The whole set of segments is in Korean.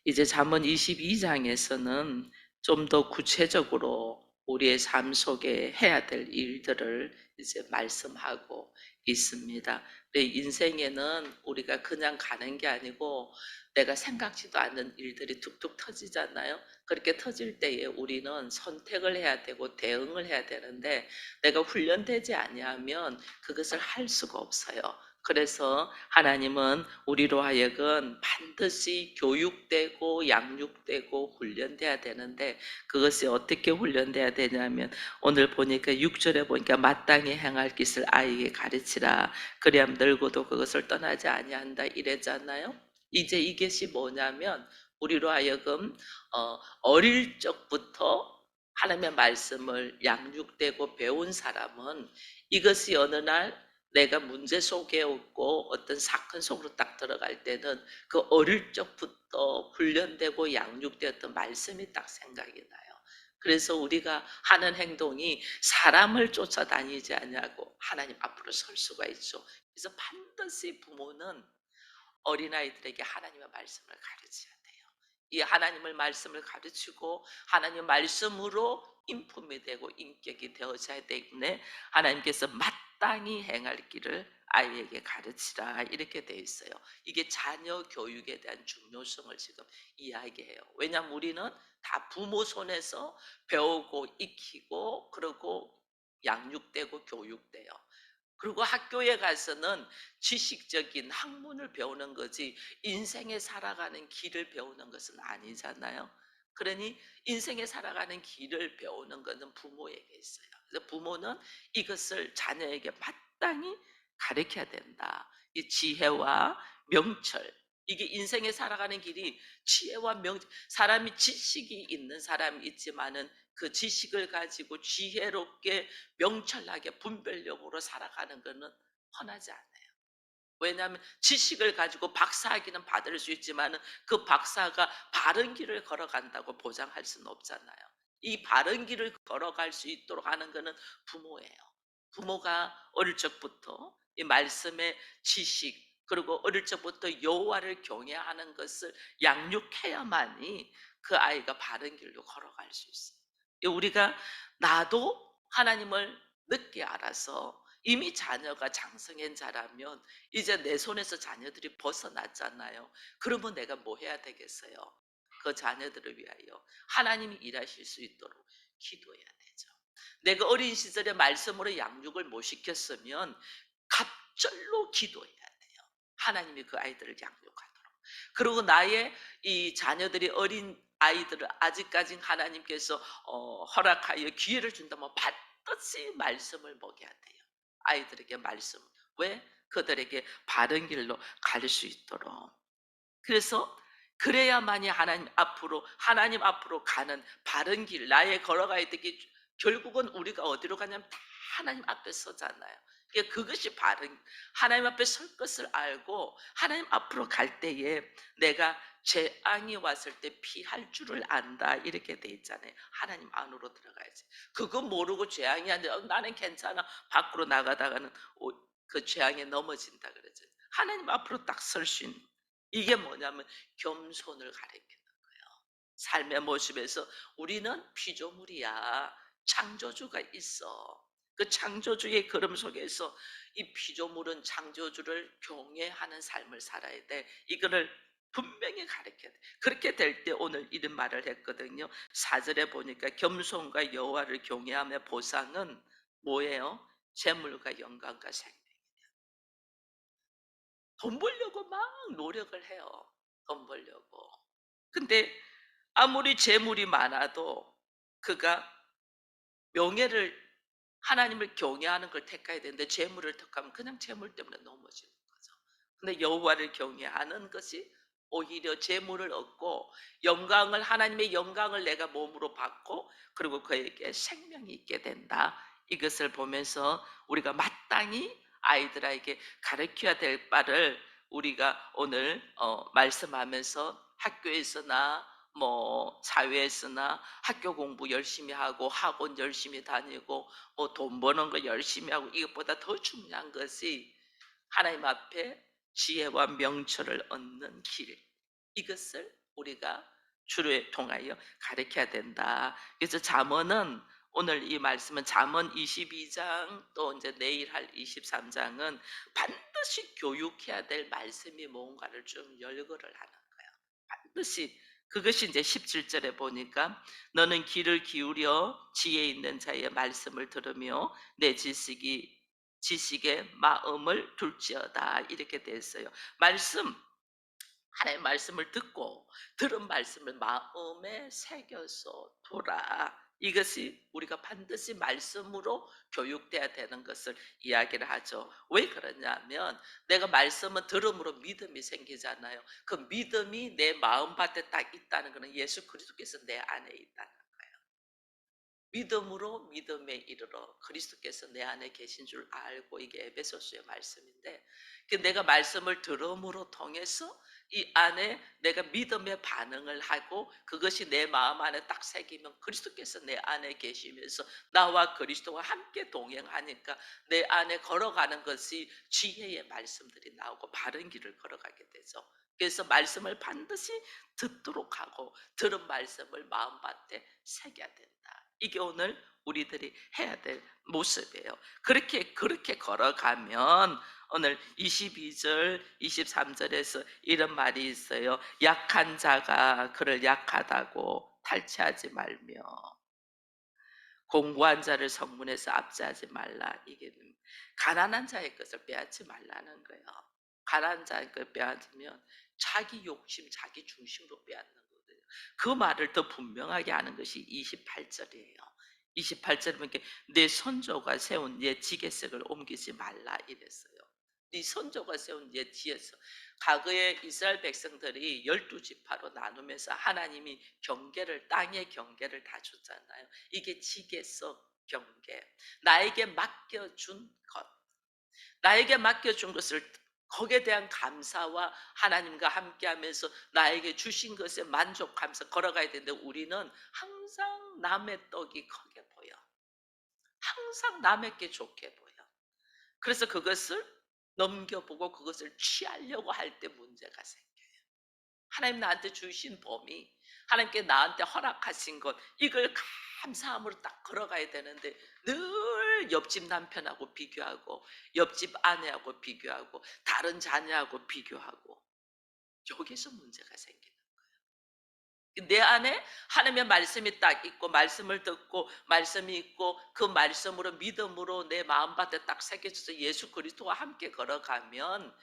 이제 잠언 22장에서는 좀 더 구체적으로 우리의 삶 속에 해야 될 일들을 이제 말씀하고 있습니다. 내 인생에는 우리가 그냥 가는 게 아니고 내가 생각지도 않는 일들이 툭툭 터지잖아요. 그렇게 터질 때에 우리는 선택을 해야 되고 대응을 해야 되는데 내가 훈련되지 아니하면 그것을 할 수가 없어요. 그래서 하나님은 우리로 하여금 반드시 교육되고 양육되고 훈련돼야 되는데 그것이 어떻게 훈련돼야 되냐면 오늘 보니까 6절에 보니까 마땅히 행할 것을 아이에게 가르치라 그리하면 늙어도 그것을 떠나지 아니한다 이랬잖아요. 이제 이것이 뭐냐면 우리로 하여금 어릴 적부터 하나님의 말씀을 양육되고 배운 사람은 이것이 어느 날 내가 문제 속에 없고 어떤 사건 속으로 딱 들어갈 때는 그 어릴 적부터 훈련되고 양육되었던 말씀이 딱 생각이 나요. 그래서 우리가 하는 행동이 사람을 쫓아다니지 않냐고 하나님 앞으로 설 수가 있죠. 그래서 반드시 부모는 어린아이들에게 하나님의 말씀을 가르쳐야 돼요. 이 하나님의 말씀을 가르치고 하나님의 말씀으로 인품이 되고 인격이 되어져야 되기 때문에 하나님께서 마땅히 행할 길을 아이에게 가르치라 이렇게 되어 있어요. 이게 자녀 교육에 대한 중요성을 지금 이야기해요. 왜냐하면 우리는 다 부모 손에서 배우고 익히고 그러고 양육되고 교육돼요. 그리고 학교에 가서는 지식적인 학문을 배우는 거지 인생에 살아가는 길을 배우는 것은 아니잖아요. 그러니 인생에 살아가는 길을 배우는 것은 부모에게 있어요. 그래서 부모는 이것을 자녀에게 마땅히 가르쳐야 된다. 이 지혜와 명철, 이게 인생에 살아가는 길이 지혜와 사람이 지식이 있는 사람이 있지만은 그 지식을 가지고 지혜롭게 명철하게 분별력으로 살아가는 것은 흔하지 않아요. 왜냐하면 지식을 가지고 박사학위는 받을 수 있지만 그 박사가 바른 길을 걸어간다고 보장할 수는 없잖아요. 이 바른 길을 걸어갈 수 있도록 하는 것은 부모예요. 부모가 어릴 적부터 이 말씀의 지식 그리고 어릴 적부터 여호와를 경외하는 것을 양육해야만이 그 아이가 바른 길로 걸어갈 수 있어요. 우리가 나도 하나님을 늦게 알아서 이미 자녀가 장성한 자라면 이제 내 손에서 자녀들이 벗어났잖아요. 그러면 내가 뭐 해야 되겠어요? 그 자녀들을 위하여 하나님이 일하실 수 있도록 기도해야 되죠. 내가 어린 시절에 말씀으로 양육을 못 시켰으면 갑절로 기도해야 돼요. 하나님이 그 아이들을 양육하도록. 그리고 나의 이 자녀들이 어린 아이들을 아직까지 하나님께서 허락하여 기회를 준다면 반드시 말씀을 먹여야 돼요. 아이들에게 말씀. 왜? 그들에게 바른 길로 갈 수 있도록. 그래서 그래야만이 하나님 앞으로 가는 바른 길, 나의 걸어가야 되기 결국은 우리가 어디로 가냐면 다 하나님 앞에 서잖아요. 그러니까 그것이 바른 하나님 앞에 설 것을 알고 하나님 앞으로 갈 때에 내가 재앙이 왔을 때 피할 줄을 안다 이렇게 돼 있잖아요. 하나님 안으로 들어가야지. 그거 모르고 재앙이 안 돼. 나는 괜찮아. 밖으로 나가다가는 그 재앙에 넘어진다 그러죠. 하나님 앞으로 딱 설 수 있는 이게 뭐냐면 겸손을 가리키는 거예요. 삶의 모습에서 우리는 피조물이야. 창조주가 있어. 그 창조주의 걸음 속에서 이 피조물은 창조주를 경외하는 삶을 살아야 돼. 이거를 분명히 가르쳐야 돼. 그렇게 될 때 오늘 이런 말을 했거든요. 4절에 보니까 겸손과 여호와를 경외함의 보상은 뭐예요? 재물과 영광과 생명. 돈 벌려고 막 노력을 해요. 돈 벌려고. 근데 아무리 재물이 많아도 그가 명예를 하나님을 경외하는 걸 택해야 되는데 재물을 택하면 그냥 재물 때문에 넘어지는 거죠. 근데 여호와를 경외하는 것이 오히려 재물을 얻고 영광을 하나님의 영광을 내가 몸으로 받고 그리고 그에게 생명이 있게 된다. 이것을 보면서 우리가 마땅히 아이들에게 가르쳐야 될 바를 우리가 오늘 말씀하면서 학교에서나 뭐 사회에서나 학교 공부 열심히 하고 학원 열심히 다니고 뭐 돈 버는 거 열심히 하고 이것보다 더 중요한 것이 하나님 앞에 지혜와 명철을 얻는 길 이것을 우리가 주를 통하여 가르쳐야 된다. 그래서 잠언은 오늘 이 말씀은 잠언 22장 또 이제 내일 할 23장은 반드시 교육해야 될 말씀이 뭔가를 좀 열거를 하는 거예요. 반드시 그것이 이제 17절에 보니까 너는 귀를 기울여 지혜 있는 자의 말씀을 들으며 내 지식에 마음을 둘지어다 이렇게 돼 있어요. 말씀 하나님의 말씀을 듣고 들은 말씀을 마음에 새겨서 둬라. 이것이 우리가 반드시 말씀으로 교육돼야 되는 것을 이야기를 하죠. 왜 그러냐면 내가 말씀은 들음으로 믿음이 생기잖아요. 그 믿음이 내 마음밭에 딱 있다는 것은 예수 그리스도께서 내 안에 있다는 거예요. 믿음으로 믿음에 이르러 그리스도께서 내 안에 계신 줄 알고, 이게 에베소서의 말씀인데, 내가 말씀을 들음으로 통해서 이 안에 내가 믿음의 반응을 하고 그것이 내 마음 안에 딱 새기면 그리스도께서 내 안에 계시면서 나와 그리스도와 함께 동행하니까 내 안에 걸어가는 것이 지혜의 말씀들이 나오고 바른 길을 걸어가게 되죠. 그래서 말씀을 반드시 듣도록 하고 들은 말씀을 마음밭에 새겨야 된다. 이게 오늘 우리들이 해야 될 모습이에요. 그렇게 걸어가면 오늘 22절, 23절에서 이런 말이 있어요. 약한 자가 그를 약하다고 탈취하지 말며 공고한 자를 성문에서 압제하지 말라. 이게 가난한 자의 것을 빼앗지 말라는 거예요. 가난한 자의 것을 빼앗으면 자기 욕심, 자기 중심으로 빼앗는 거거든요. 그 말을 더 분명하게 하는 것이 28절이에요. 28절에 보니까 내 선조가 세운 옛 지계석을 옮기지 말라 이랬어요. 네 선조가 세운 옛 지혜서, 과거에 이스라엘 백성들이 12지파로 나누면서 하나님이 경계를, 땅의 경계를 다 줬잖아요. 이게 지계석 경계, 나에게 맡겨준 것, 나에게 맡겨준 것을 거기에 대한 감사와 하나님과 함께하면서 나에게 주신 것에 만족하면서 걸어가야 되는데, 우리는 항상 남의 떡이 크게 보여, 항상 남에게 좋게 보여. 그래서 그것을 넘겨보고 그것을 취하려고 할 때 문제가 생겨요. 하나님 나한테 주신 범위, 하나님께 나한테 허락하신 것, 이걸 감사함으로 딱 걸어가야 되는데 늘 옆집 남편하고 비교하고 옆집 아내하고 비교하고 다른 자녀하고 비교하고, 여기서 문제가 생기는 거예요. 내 안에 하나님의 말씀이 딱 있고 말씀을 듣고 말씀이 있고 그 말씀으로 믿음으로 내 마음밭에 딱 새겨져서 예수 그리스도와 함께 걸어가면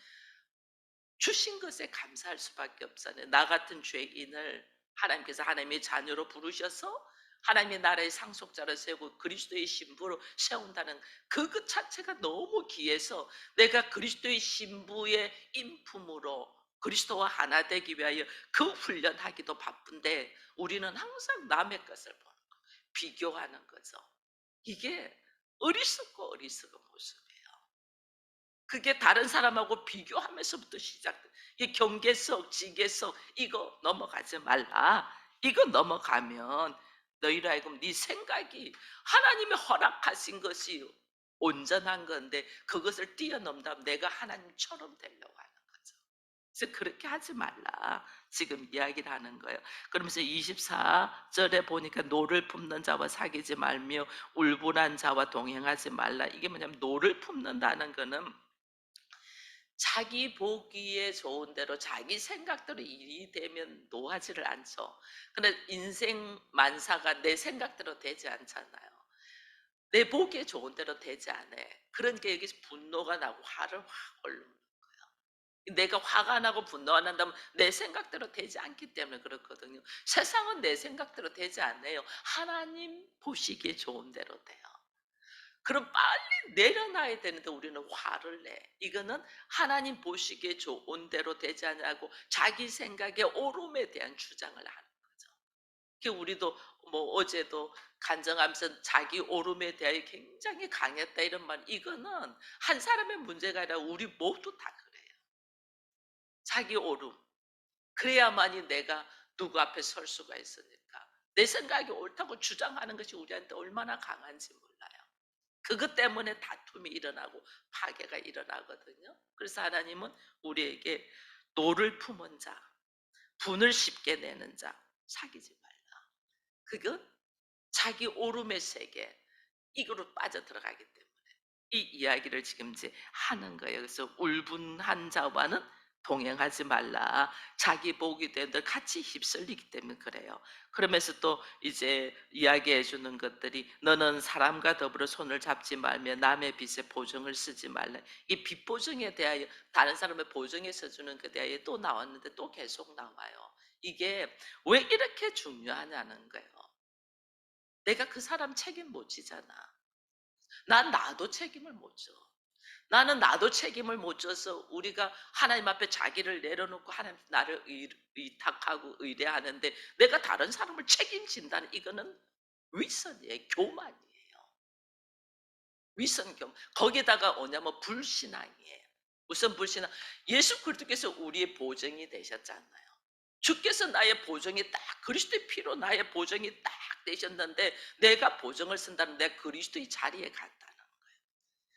주신 것에 감사할 수밖에 없잖아요. 나 같은 죄인을 하나님께서 하나님의 자녀로 부르셔서 하나님의 나라의 상속자로 세우고 그리스도의 신부로 세운다는 그것 자체가 너무 귀해서 내가 그리스도의 신부의 인품으로 그리스도와 하나 되기 위하여 그 훈련하기도 바쁜데, 우리는 항상 남의 것을 보는 거, 비교하는 거죠. 이게 어리석고 어리석은 모습이에요. 그게 다른 사람하고 비교하면서부터 시작돼. 이 경계석, 지계석, 이거 넘어가지 말라. 이거 넘어가면 너희로 하여금 네 생각이 하나님이 허락하신 것이 온전한 건데 그것을 뛰어넘다면 내가 하나님처럼 되려고 하는 거죠. 그래서 그렇게 하지 말라. 지금 이야기를 하는 거예요. 그러면서 24절에 보니까 노를 품는 자와 사귀지 말며 울분한 자와 동행하지 말라. 이게 뭐냐면 노를 품는다는 거는 자기 보기에 좋은 대로 자기 생각대로 일이 되면 노하지를 않죠. 근데 인생 만사가 내 생각대로 되지 않잖아요. 내 보기에 좋은 대로 되지 않아. 그러니까 여기서 분노가 나고 화를 확 올리는 거예요. 내가 화가 나고 분노가 난다면 내 생각대로 되지 않기 때문에 그렇거든요. 세상은 내 생각대로 되지 않아요. 하나님 보시기에 좋은 대로 돼요. 그럼 빨리 내려놔야 되는데 우리는 화를 내. 이거는 하나님 보시기에 좋은 대로 되지 않냐고 자기 생각의 옳음에 대한 주장을 하는 거죠. 그 우리도 뭐 어제도 간증하면서 자기 옳음에 대하여 굉장히 강했다 이런 말, 이거는 한 사람의 문제가 아니라 우리 모두 다 그래요. 자기 옳음. 그래야만이 내가 누구 앞에 설 수가 있으니까. 내 생각이 옳다고 주장하는 것이 우리한테 얼마나 강한지 몰라요. 그것 때문에 다툼이 일어나고 파괴가 일어나거든요. 그래서 하나님은 우리에게 노를 품은 자, 분을 쉽게 내는 자 사귀지 말라. 그건 자기 오름의 세계 이거로 빠져들어가기 때문에 이 이야기를 지금 이제 하는 거예요. 그래서 울분한 자와는 동행하지 말라. 자기 복이 되는데 같이 휩쓸리기 때문에 그래요. 그러면서 또 이제 이야기해 주는 것들이 너는 사람과 더불어 손을 잡지 말며 남의 빚에 보증을 쓰지 말라. 이 빚 보증에 대하여 다른 사람의 보증에 써주는 것에 대하여 또 나왔는데 또 계속 나와요. 이게 왜 이렇게 중요하냐는 거예요. 내가 그 사람 책임 못 지잖아. 난 나도 책임을 못 져. 나는 나도 책임을 못 져서 우리가 하나님 앞에 자기를 내려놓고 하나님 나를 의탁하고 의뢰하는데 내가 다른 사람을 책임진다는 이거는 위선이에요. 교만이에요. 위선 교만. 거기다가 뭐냐면 불신앙이에요. 무슨 불신앙? 예수 그리스도께서 우리의 보증이 되셨잖아요. 주께서 나의 보증이 딱 그리스도의 피로 나의 보증이 딱 되셨는데 내가 보증을 쓴다는 내가 그리스도의 자리에 갔다는 거예요.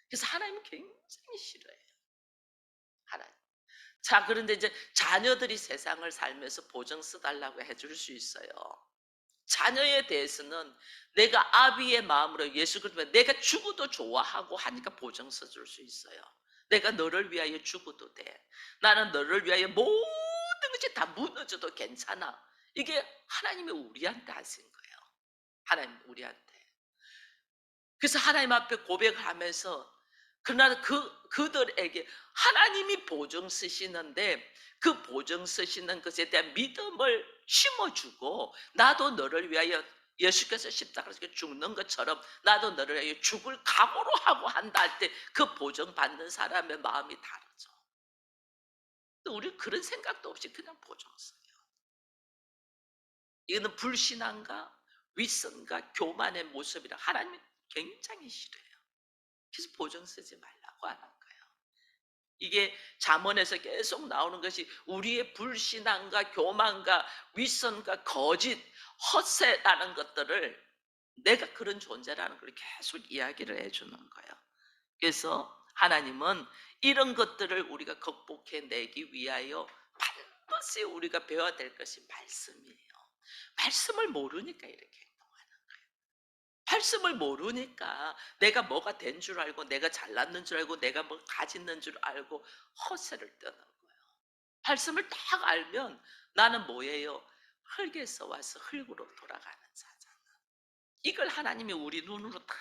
그래서 하나님은 굉장히 싫어해요. 하나님. 자, 그런데 이제 자녀들이 세상을 살면서 보증 써달라고 해줄 수 있어요. 자녀에 대해서는 내가 아비의 마음으로 예수 그리스도 내가 죽어도 좋아하고 하니까 보증 써줄 수 있어요. 내가 너를 위하여 죽어도 돼. 나는 너를 위하여 모든 것이 다 무너져도 괜찮아. 이게 하나님이 우리한테 하신 거예요. 하나님 우리한테. 그래서 하나님 앞에 고백을 하면서 그러나 그들에게 하나님이 보증 쓰시는데 그 보증 쓰시는 것에 대한 믿음을 심어주고 나도 너를 위하여 예수께서 십자가에서 죽는 것처럼 나도 너를 위하여 죽을 각오로 하고 한다 할 때 그 보증 받는 사람의 마음이 다르죠. 우리 그런 생각도 없이 그냥 보증 써요. 이거는 불신앙과 윗선과 교만의 모습이라 하나님이 굉장히 싫어요. 그래서 보증 쓰지 말라고 하는 거예요. 이게 잠언에서 계속 나오는 것이 우리의 불신앙과 교만과 윗선과 거짓, 헛새라는 것들을 내가 그런 존재라는 걸 계속 이야기를 해주는 거예요. 그래서 하나님은 이런 것들을 우리가 극복해내기 위하여 반드시 우리가 배워야 될 것이 말씀이에요. 말씀을 모르니까 이렇게 말씀을 모르니까 내가 뭐가 된 줄 알고 내가 잘났는 줄 알고 내가 뭐 가졌는 줄 알고 허세를 떠는 거예요. 말씀을 딱 알면 나는 뭐예요? 흙에서 와서 흙으로 돌아가는 자잖아. 이걸 하나님이 우리 눈으로 다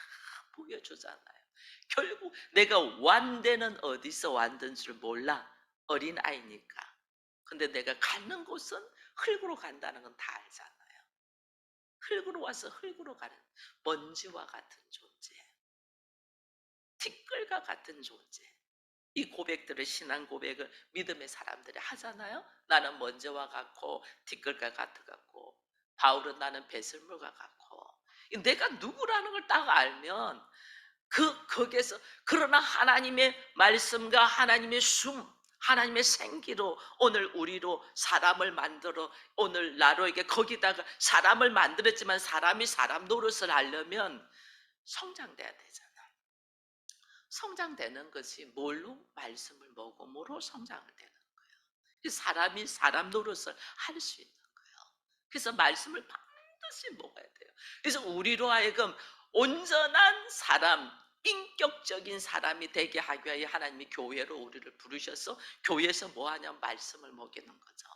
보여주잖아요. 결국 내가 완대는 어디서 완든 줄 몰라. 어린아이니까. 근데 내가 가는 곳은 흙으로 간다는 건 다 알잖아요. 흙으로 와서 흙으로 가는 먼지와 같은 존재, 티끌과 같은 존재. 이 고백들을 신앙 고백을 믿음의 사람들이 하잖아요. 나는 먼지와 같고 티끌과 같고 바울은 나는 배설물과 같고 내가 누구라는 걸 딱 알면 거기에서 그러나 하나님의 말씀과 하나님의 하나님의 생기로 오늘 우리로 사람을 만들어 오늘 나로에게 거기다가 사람을 만들었지만 사람이 사람 노릇을 하려면 성장돼야 되잖아. 성장되는 것이 뭘로? 말씀을 먹음으로 성장을 되는 거예요. 사람이 사람 노릇을 할 수 있는 거예요. 그래서 말씀을 반드시 먹어야 돼요. 그래서 우리로 하여금 온전한 사람, 인격적인 사람이 되게 하기 위하여 하나님이 교회로 우리를 부르셔서 교회에서 뭐 하냐면 말씀을 먹이는 거죠.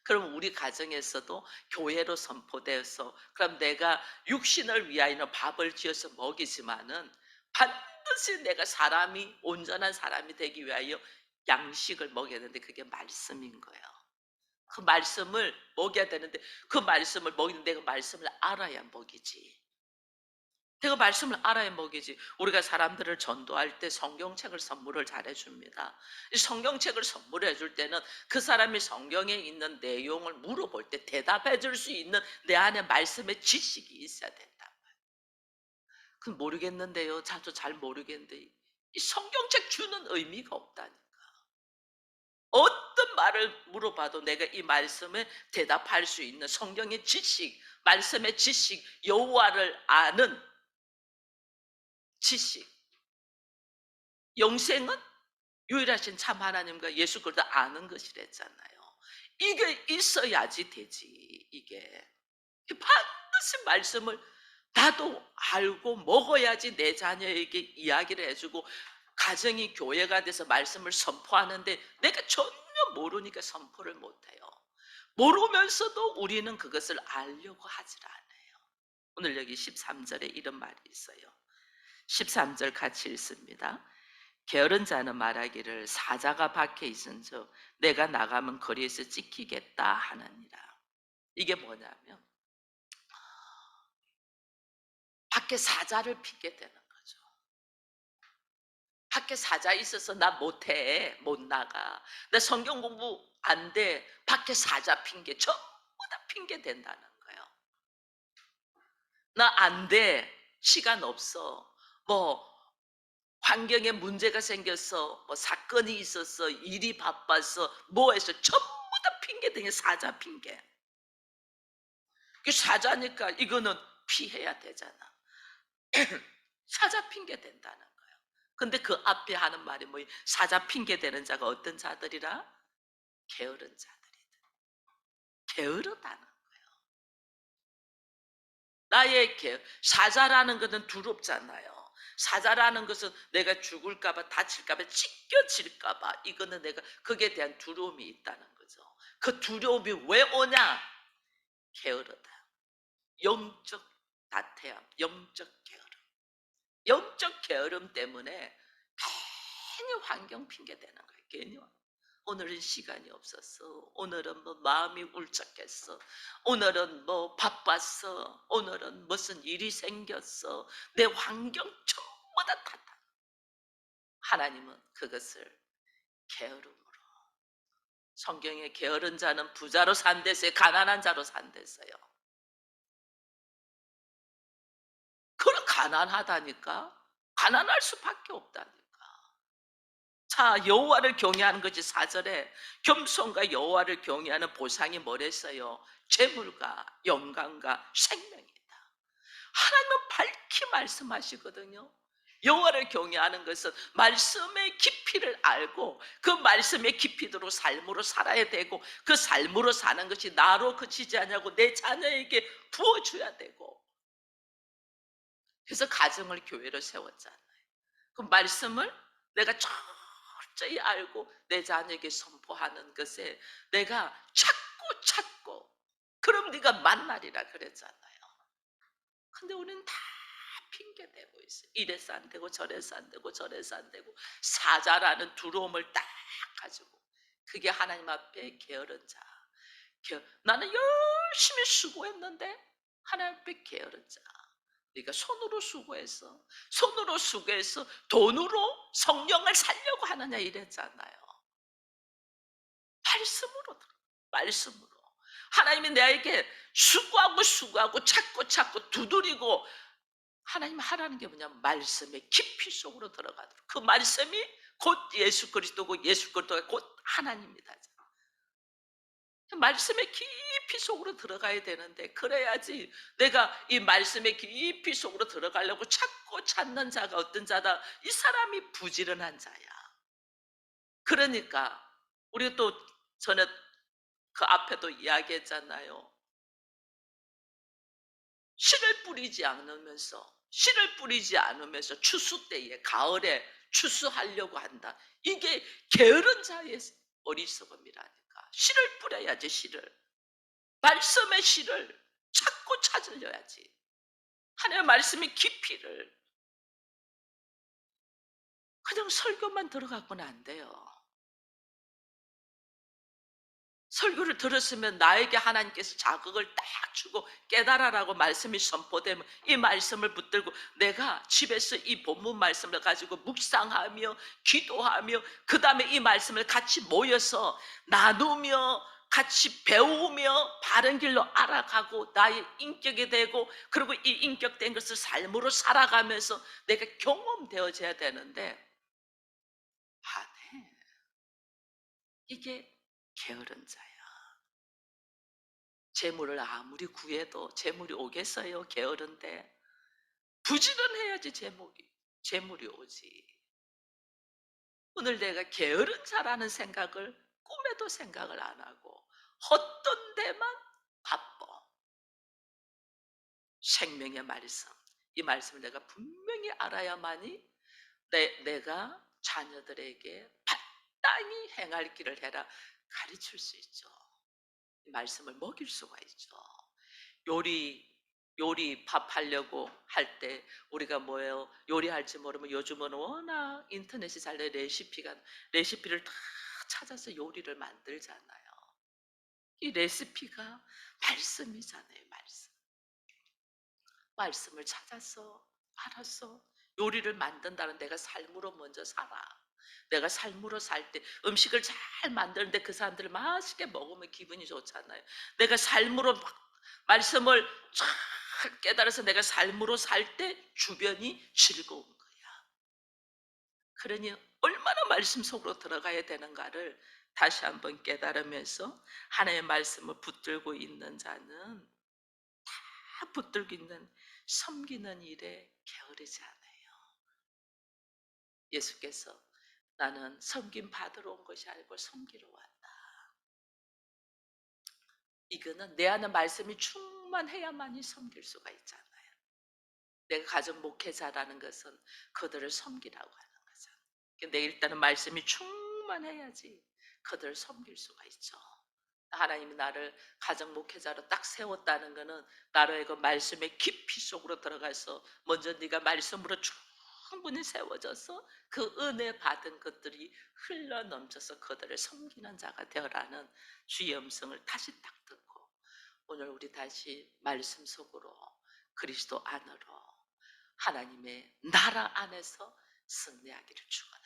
그럼 우리 가정에서도 교회로 선포되어서 그럼 내가 육신을 위하여는 밥을 지어서 먹이지만은 반드시 내가 사람이 온전한 사람이 되기 위하여 양식을 먹여야 되는데 그게 말씀인 거예요. 그 말씀을 먹여야 되는데 그 말씀을 먹이는데 그 말씀을 알아야 먹이지. 내가 말씀을 알아야 먹이지. 우리가 사람들을 전도할 때 성경책을 선물을 잘해줍니다. 이 성경책을 선물해 줄 때는 그 사람이 성경에 있는 내용을 물어볼 때 대답해 줄 수 있는 내 안에 말씀의 지식이 있어야 된다. 그건 모르겠는데요. 저도 잘 모르겠는데 이 성경책 주는 의미가 없다니까. 어떤 말을 물어봐도 내가 이 말씀에 대답할 수 있는 성경의 지식, 말씀의 지식, 여호와를 아는 지식, 영생은 유일하신 참 하나님과 예수 그리스도 아는 것이랬잖아요. 이게 있어야지 되지. 이게 반드시 말씀을 나도 알고 먹어야지 내 자녀에게 이야기를 해주고, 가정이 교회가 돼서 말씀을 선포하는데 내가 전혀 모르니까 선포를 못해요. 모르면서도 우리는 그것을 알려고 하질 않아요. 오늘 여기 13절에 이런 말이 있어요. 13절 같이 읽습니다. 게으른 자는 말하기를 사자가 밖에 있은즉 내가 나가면 거리에서 찍히겠다 하느니라. 이게 뭐냐면 밖에 사자를 핑계 대는 거죠. 밖에 사자 있어서 나 못해, 못 나가, 나 성경 공부 안 돼, 밖에 사자 핑계 전부 다 핑계 된다는 거예요. 나 안 돼, 시간 없어, 뭐 환경에 문제가 생겼어, 뭐 사건이 있었어, 일이 바빠서 뭐 해서 전부 다 핑계 등에 사자 핑계. 그 사자니까 이거는 피해야 되잖아. 사자 핑계 된다는 거예요. 근데 그 앞에 하는 말이 뭐예요? 사자 핑계 대는 자가 어떤 자들이라? 게으른 자들이다. 게으르다는 거예요. 나의 사자라는 것은 두렵잖아요. 사자라는 것은 내가 죽을까봐, 다칠까봐, 찢겨질까봐, 이거는 내가 거기에 대한 두려움이 있다는 거죠. 그 두려움이 왜 오냐? 게으르다. 영적 나태함, 영적 게으름. 영적 게으름 때문에 괜히 환경 핑계 대는 거예요. 괜히. 오늘은 시간이 없었어. 오늘은 뭐 마음이 울적했어. 오늘은 뭐 바빴어. 오늘은 무슨 일이 생겼어. 내 환경 전부 다 탓하. 하나님은 그것을 게으름으로. 성경에 게으른 자는 부자로 산댔어요. 가난한 자로 산댔어요. 그럼 가난하다니까. 가난할 수밖에 없다니까. 자, 여호와를 경외하는 것이 4절에 겸손과 여호와를 경외하는 보상이 뭐랬어요? 재물과 영광과 생명이다. 하나님은 밝히 말씀하시거든요. 여호와를 경외하는 것은 말씀의 깊이를 알고 그 말씀의 깊이대로 삶으로 살아야 되고, 그 삶으로 사는 것이 나로 그치지 않냐고 내 자녀에게 부어줘야 되고, 그래서 가정을 교회로 세웠잖아요. 그 말씀을 내가 철저히 알고 내 자녀에게 선포하는 것에 내가 찾고 그럼 네가 만나리라 그랬잖아요. 근데 우리는 다 핑계대고 있어요. 이래서 안 되고 저래서 안 되고 저래서 안 되고, 사자라는 두려움을 딱 가지고. 그게 하나님 앞에 게으른 자. 나는 열심히 수고했는데 하나님 앞에 게으른 자. 네가 손으로 수고해서, 손으로 수고해서 돈으로 성령을 살려고 하느냐 이랬잖아요. 말씀으로 들어. 말씀으로. 하나님이 나에게 수고하고 찾고 두드리고, 하나님 하라는 게 뭐냐면 말씀의 깊이 속으로 들어가도록. 그 말씀이 곧 예수 그리스도고 예수 그리스도가 곧 하나님이다. 말씀의 깊이 속으로 들어가야 되는데, 그래야지 내가 이 말씀의 깊이 속으로 들어가려고 찾고 찾는 자가 어떤 자다? 이 사람이 부지런한 자야. 그러니까 우리가 또 전에 그 앞에도 이야기했잖아요. 씨를 뿌리지 않으면서 추수 때에, 가을에 추수하려고 한다. 이게 게으른 자의 어리석음이라니까. 씨를 뿌려야지. 씨를, 말씀의 씨를 찾고 찾으려야지. 하나님의 말씀의 깊이를. 그냥 설교만 들어가고는 안 돼요. 설교를 들었으면 나에게 하나님께서 자극을 딱 주고 깨달아라고 말씀이 선포되면 이 말씀을 붙들고 내가 집에서 이 본문 말씀을 가지고 묵상하며 기도하며, 그 다음에 이 말씀을 같이 모여서 나누며 같이 배우며 바른 길로 알아가고 나의 인격이 되고, 그리고 이 인격된 것을 삶으로 살아가면서 내가 경험되어져야 되는데, 네. 이게 게으른 자야. 재물을 아무리 구해도 재물이 오겠어요? 게으른데. 부지런해야지 재물이 오지. 오늘 내가 게으른 자라는 생각을 꿈에도 생각을 안 하고 어떤 데만 바빠. 생명의 말씀. 이 말씀을 내가 분명히 알아야만이 내가 자녀들에게 마땅히 행할 길을 해라 가르칠 수 있죠. 이 말씀을 먹일 수가 있죠. 요리 요리 밥 하려고 할 때 우리가 뭐예요? 요리할지 모르면 요즘은 워낙 인터넷이 잘 돼 레시피를 다 찾아서 요리를 만들잖아요. 이 레시피가 말씀이잖아요, 말씀. 말씀을 찾아서 알아서 요리를 만든다는 내가 삶으로 먼저 살아. 내가 삶으로 살 때 음식을 잘 만드는데 그 사람들을 맛있게 먹으면 기분이 좋잖아요. 내가 삶으로 막 말씀을 잘 깨달아서 내가 삶으로 살 때 주변이 즐거운 거야. 그러니 얼마나 말씀 속으로 들어가야 되는가를 다시 한번 깨달으면서 하나님의 말씀을 붙들고 있는 자는 다 붙들고 있는 섬기는 일에 게으르지 않아요. 예수께서 나는 섬김 받으러 온 것이 아니고 섬기러 왔다. 이거는 내 안에 말씀이 충만해야만이 섬길 수가 있잖아요. 내가 가정 목회자라는 것은 그들을 섬기라고 하는 거잖아요. 근데 일단은 말씀이 충만해야지 그들을 섬길 수가 있죠. 하나님이 나를 가정 목회자로 딱 세웠다는 것은 나로의 그 말씀의 깊이 속으로 들어가서 먼저 네가 말씀으로 충분히 세워져서 그 은혜 받은 것들이 흘러 넘쳐서 그들을 섬기는 자가 되어라는 주의 음성을 다시 딱 듣고 오늘 우리 다시 말씀 속으로 그리스도 안으로 하나님의 나라 안에서 승리하기를 축원합니다.